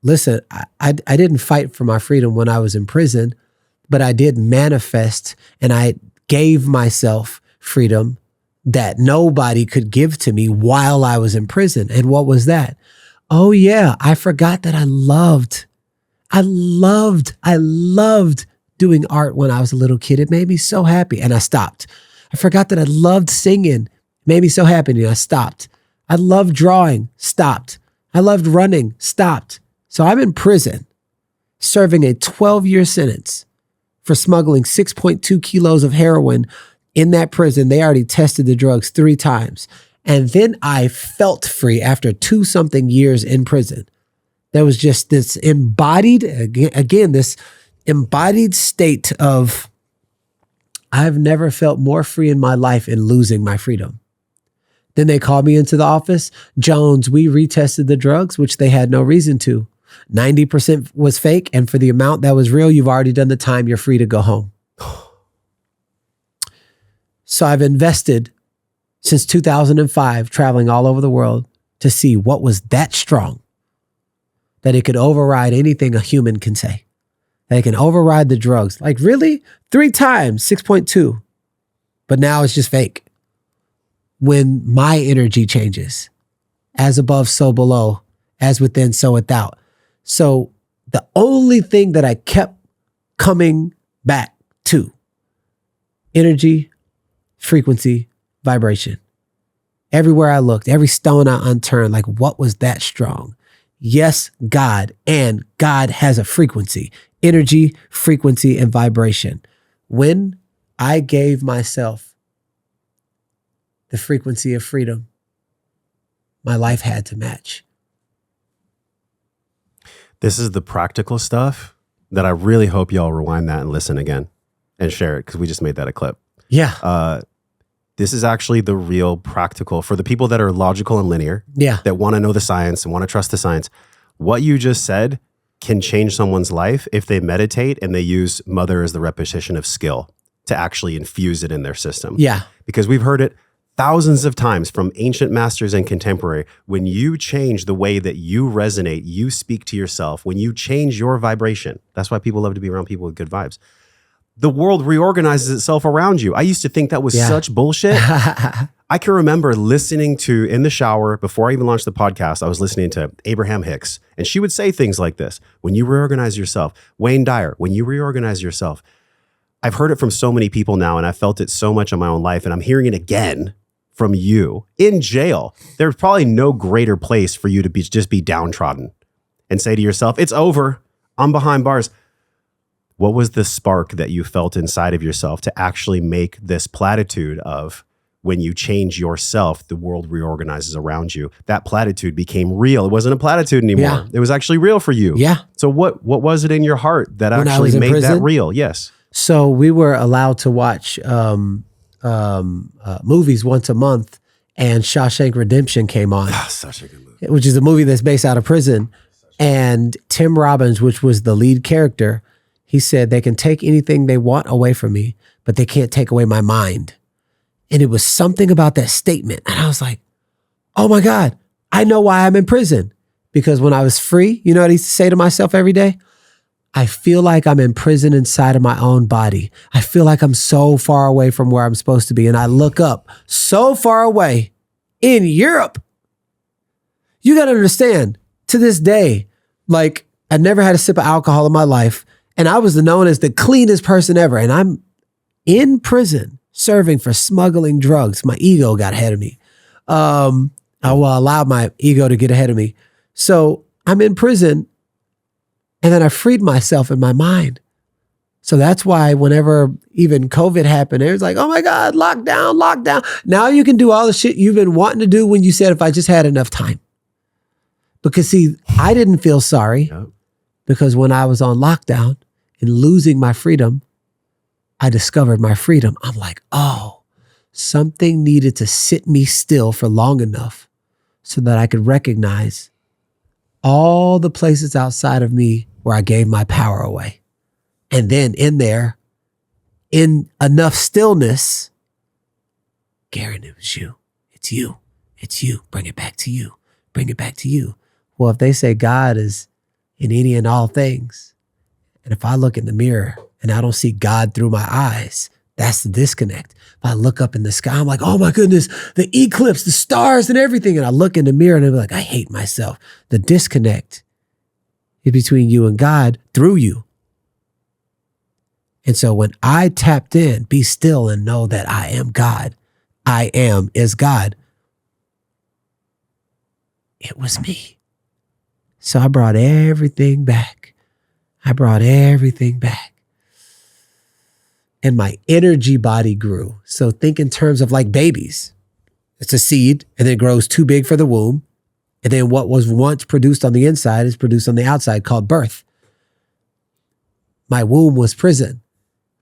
Listen, I didn't fight for my freedom when I was in prison, but I did manifest and I gave myself freedom that nobody could give to me while I was in prison. And what was that? Oh yeah, I forgot that I loved doing art when I was a little kid. It made me so happy and I stopped. I forgot that I loved singing. It made me so happy and I stopped. I loved drawing, stopped. I loved running, stopped. So I'm in prison serving a 12-year sentence for smuggling 6.2 kilos of heroin in that prison. They already tested the drugs 3 times. And then I felt free after 2-something years in prison. There was just this embodied, again, this embodied state of, I've never felt more free in my life in losing my freedom. Then they called me into the office. Jones, we retested the drugs, which they had no reason to. 90% was fake. And for the amount that was real, you've already done the time. You're free to go home. So I've invested since 2005, traveling all over the world to see what was that strong that it could override anything a human can say. That it can override the drugs. Like really? 3 times, 6.2. But now it's just fake. When my energy changes, as above, so below, as within, so without. So the only thing that I kept coming back to, energy, frequency, vibration. Everywhere I looked, every stone I unturned, like what was that strong? Yes, God, and God has a frequency, energy, frequency, and vibration. When I gave myself the frequency of freedom, my life had to match. This is the practical stuff that I really hope y'all rewind that and listen again and share it because we just made that a clip. Yeah. This is actually the real practical for the people that are logical and linear. Yeah. That want to know the science and want to trust the science. What you just said can change someone's life if they meditate and they use mother as the repetition of skill to actually infuse it in their system. Yeah. Because we've heard it thousands of times from ancient masters and contemporary. When you change the way that you resonate, you speak to yourself, when you change your vibration, that's why people love to be around people with good vibes. The world reorganizes itself around you. I used to think that was such bullshit. I can remember listening to, in the shower, before I even launched the podcast, I was listening to Abraham Hicks, and she would say things like this. When you reorganize yourself, Wayne Dyer, when you reorganize yourself. I've heard it from so many people now, and I felt it so much in my own life, and I'm hearing it again from you in jail. There's probably no greater place for you to just be downtrodden and say to yourself, it's over, I'm behind bars. What was the spark that you felt inside of yourself to actually make this platitude of when you change yourself, the world reorganizes around you? That platitude became real. It wasn't a platitude anymore. Yeah. It was actually real for you. Yeah. So what was it in your heart that When actually made prison, that real? Yes. So we were allowed to watch movies once a month, and Shawshank Redemption came on. Such a good movie. Which is a movie that's based out of prison. And Tim Robbins, which was the lead character, he said, they can take anything they want away from me, but they can't take away my mind. And it was something about that statement. And I was like, oh my God, I know why I'm in prison. Because when I was free, you know what I used to say to myself every day? I feel like I'm in prison inside of my own body. I feel like I'm so far away from where I'm supposed to be. And I look up so far away in Europe. You got to understand, to this day, like I never had a sip of alcohol in my life. And I was known as the cleanest person ever. And I'm in prison serving for smuggling drugs. My ego got ahead of me. I allowed my ego to get ahead of me. So I'm in prison. And then I freed myself in my mind. So that's why whenever even COVID happened, it was like, oh my God, lockdown, lockdown. Now you can do all the shit you've been wanting to do when you said, if I just had enough time. Because see, I didn't feel sorry because when I was on lockdown and losing my freedom, I discovered my freedom. I'm like, oh, something needed to sit me still for long enough so that I could recognize all the places outside of me where I gave my power away. And then in there, in enough stillness, Garrain, it was you. It's you. It's you. Bring it back to you. Bring it back to you. Well, if they say God is in any and all things. And if I look in the mirror and I don't see God through my eyes, that's the disconnect. If I look up in the sky, I'm like, oh my goodness, the eclipse, the stars and everything. And I look in the mirror and I'm like, I hate myself. The disconnect is between you and God through you. And so when I tapped in, be still and know that I am God. I am is God. It was me. So I brought everything back. And my energy body grew. So think in terms of like babies. It's a seed and then it grows too big for the womb. And then what was once produced on the inside is produced on the outside, called birth. My womb was prison.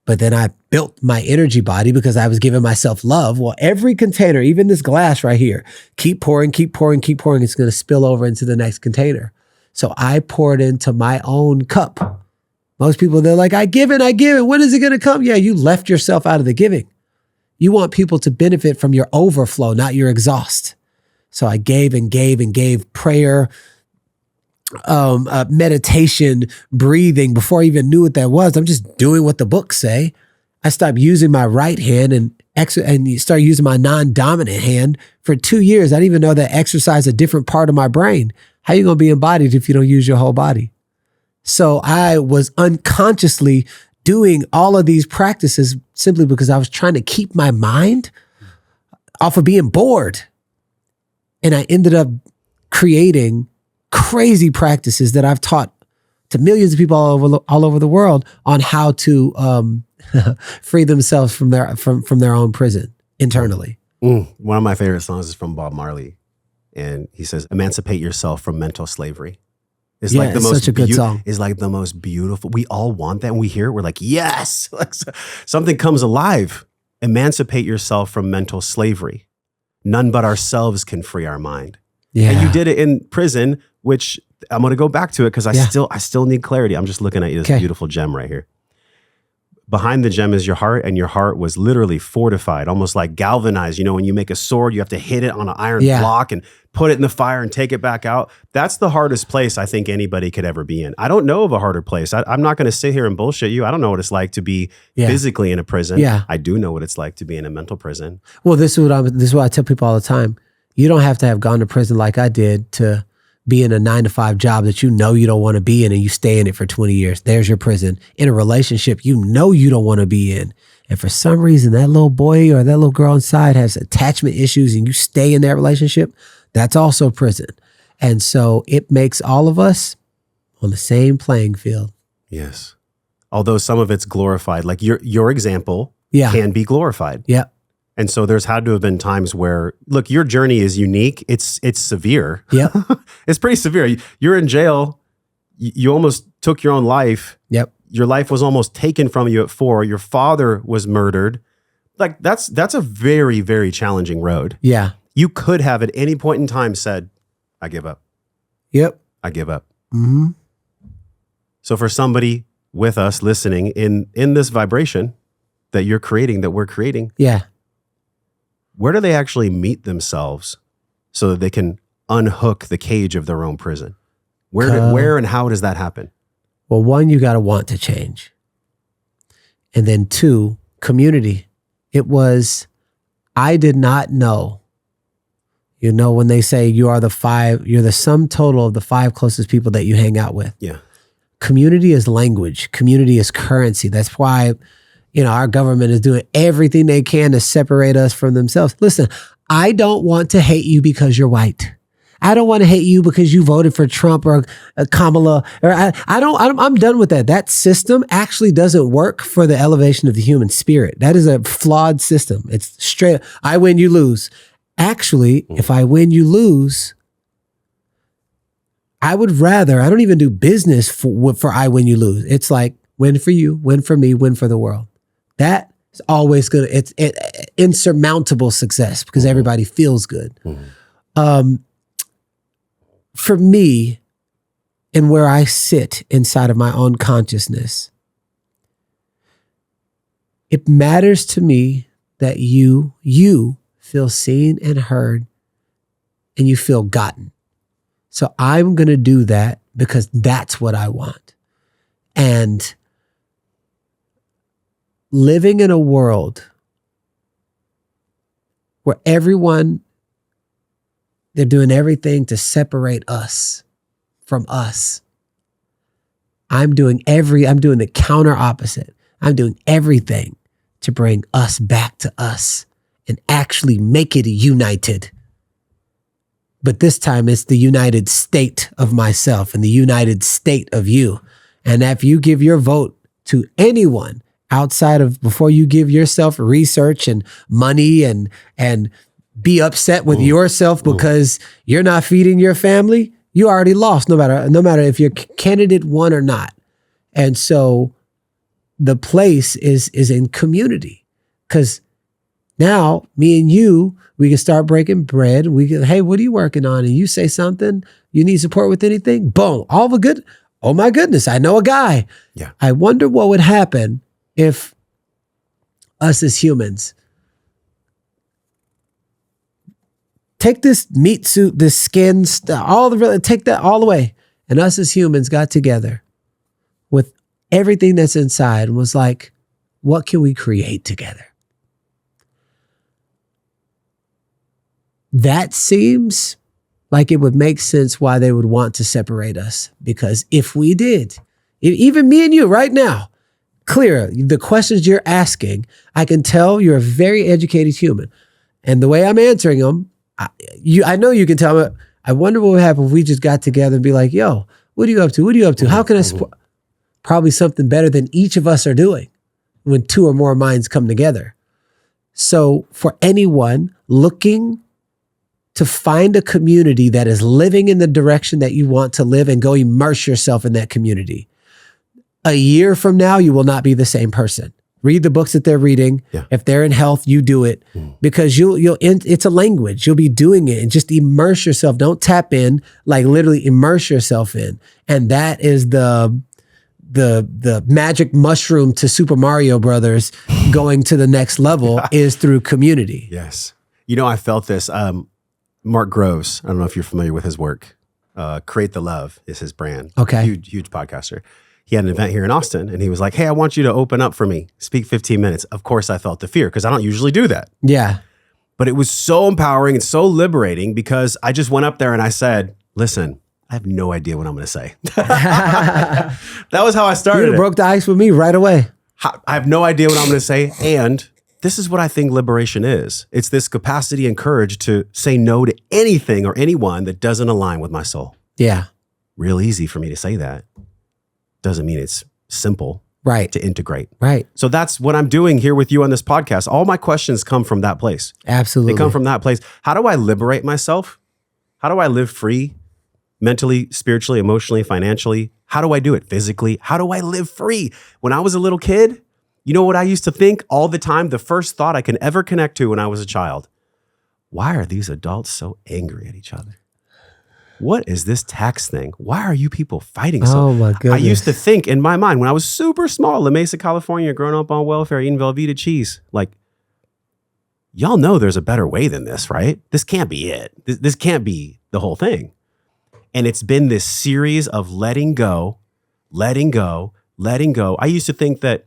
But then I built my energy body because I was giving myself love. Well, every container, even this glass right here, keep pouring. It's going to spill over into the next container. So I poured into my own cup. Most people, they're like, I give it. When is it going to come? Yeah, you left yourself out of the giving. You want people to benefit from your overflow, not your exhaust. So I gave prayer, meditation, breathing. Before I even knew what that was, I'm just doing what the books say. I stopped using my right hand and started using my non-dominant hand for 2 years. I didn't even know that exercise a different part of my brain. How are you going to be embodied if you don't use your whole body? So I was unconsciously doing all of these practices simply because I was trying to keep my mind off of being bored. And I ended up creating crazy practices that I've taught to millions of people all over the world on how to free themselves from their own prison internally. One of my favorite songs is from Bob Marley, and he says, "Emancipate yourself from mental slavery." It's such a good song. It's like the most beautiful. We all want that, and we hear it. We're like, yes, something comes alive. Emancipate yourself from mental slavery. None but ourselves can free our mind. Yeah. And you did it in prison, which I'm going to go back to it because I still need clarity. I'm just looking at this beautiful gem right here. Behind the gem is your heart, and your heart was literally fortified, almost like galvanized. You know, when you make a sword, you have to hit it on an iron block and put it in the fire and take it back out. That's the hardest place I think anybody could ever be in. I don't know of a harder place. I'm not going to sit here and bullshit you. I don't know what it's like to be physically in a prison. Yeah. I do know what it's like to be in a mental prison. Well, this is what I tell people all the time. You don't have to have gone to prison like I did to be in a 9-to-5 job that you know you don't want to be in and you stay in it for 20 years. There's your prison. In a relationship you know you don't want to be in. And for some reason that little boy or that little girl inside has attachment issues and you stay in that relationship, that's also prison. And so it makes all of us on the same playing field. Yes. Although some of it's glorified, like your example can be glorified. Yeah. And so there's had to have been times where, look, your journey is unique. It's severe. Yep. It's pretty severe. You're in jail. You almost took your own life. Yep. Your life was almost taken from you at 4. Your father was murdered. Like that's a very, very challenging road. Yeah. You could have at any point in time said, I give up. Yep. I give up. Mm-hmm. So for somebody with us listening in this vibration that you're creating, that we're creating. Yeah. Where do they actually meet themselves so that they can unhook the cage of their own prison? Where and how does that happen? Well, 1, you got to want to change. And then 2, community. I did not know, when they say you're the sum total of the 5 closest people that you hang out with. Yeah. Community is language. Community is currency. That's why our government is doing everything they can to separate us from themselves. Listen, I don't want to hate you because you're white. I don't want to hate you because you voted for Trump or Kamala. Or I'm done with that. That system actually doesn't work for the elevation of the human spirit. That is a flawed system. It's straight, I win, you lose. Actually, if I win, you lose, I would rather, I don't even do business for I win, you lose. It's like win for you, win for me, win for the world. That is always good. It's insurmountable success because everybody feels good. For me, and where I sit inside of my own consciousness, it matters to me that you feel seen and heard and you feel gotten. So I'm going to do that because that's what I want. And living in a world where everyone, they're doing everything to separate us from us. I'm doing the counter opposite. I'm doing everything to bring us back to us and actually make it united. But this time it's the united state of myself and the united state of you. And if you give your vote to anyone outside of, before you give yourself research and money and be upset with yourself because you're not feeding your family, you already lost no matter if your candidate won or not. And so the place is in community, because now me and you, we can start breaking bread. We can, hey, what are you working on? And you say something, you need support with anything? Boom, all the good. Oh my goodness, I know a guy. Yeah. I wonder what would happen if us as humans take this meat suit, this skin stuff, take that all away. And us as humans got together with everything that's inside and was like, what can we create together? That seems like it would make sense why they would want to separate us. Because if we did, even me and you right now, clear, the questions you're asking, I can tell you're a very educated human. And the way I'm answering them, I know you can tell me, I wonder what would happen if we just got together and be like, yo, what are you up to? What are you up to? How can I support? Probably something better than each of us are doing when two or more minds come together. So for anyone looking to find a community that is living in the direction that you want to live, and go immerse yourself in that community. A year from now, you will not be the same person. Read the books that they're reading. Yeah. If they're in health, you do it because it's a language. You'll be doing it, and just immerse yourself. Don't tap in, like literally immerse yourself in. And that is the magic mushroom to Super Mario Brothers going to the next level is through community. Yes. You know, I felt this. Mark Groves, I don't know if you're familiar with his work. Create the Love is his brand. Okay. Huge podcaster. He had an event here in Austin, and he was like, hey, I want you to open up for me. Speak 15 minutes. Of course, I felt the fear because I don't usually do that. Yeah. But it was so empowering and so liberating because I just went up there and I said, listen, I have no idea what I'm going to say. That was how I started. You broke the ice with me right away. I have no idea what I'm going to say. And this is what I think liberation is. It's this capacity and courage to say no to anything or anyone that doesn't align with my soul. Yeah. Real easy for me to say that. Doesn't mean it's simple to integrate. Right. So that's what I'm doing here with you on this podcast. All my questions come from that place. Absolutely. They come from that place. How do I liberate myself? How do I live free? Mentally, spiritually, emotionally, financially? How do I do it? Physically? How do I live free? When I was a little kid, you know what I used to think all the time? The first thought I can ever connect to when I was a child. Why are these adults so angry at each other? What is this tax thing? Why are you people fighting so? Oh my goodness. I used to think in my mind when I was super small, La Mesa, California, growing up on welfare, eating Velveeta cheese, like, y'all know there's a better way than this, right? This can't be it. This can't be the whole thing. And it's been this series of letting go. I used to think that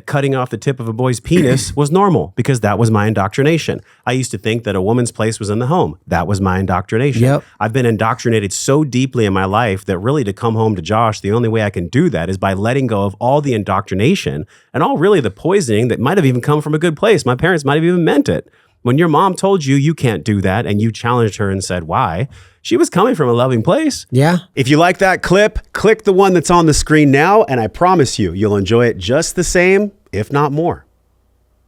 cutting off the tip of a boy's penis was normal because that was my indoctrination. I used to think that a woman's place was in the home. That was my indoctrination. Yep. I've been indoctrinated so deeply in my life that really to come home to Josh, the only way I can do that is by letting go of all the indoctrination and all really the poisoning that might have even come from a good place. My parents might have even meant it. When your mom told you you can't do that and you challenged her and said, why? She was coming from a loving place. Yeah. If you like that clip, click the one that's on the screen now, and I promise you, you'll enjoy it just the same, if not more.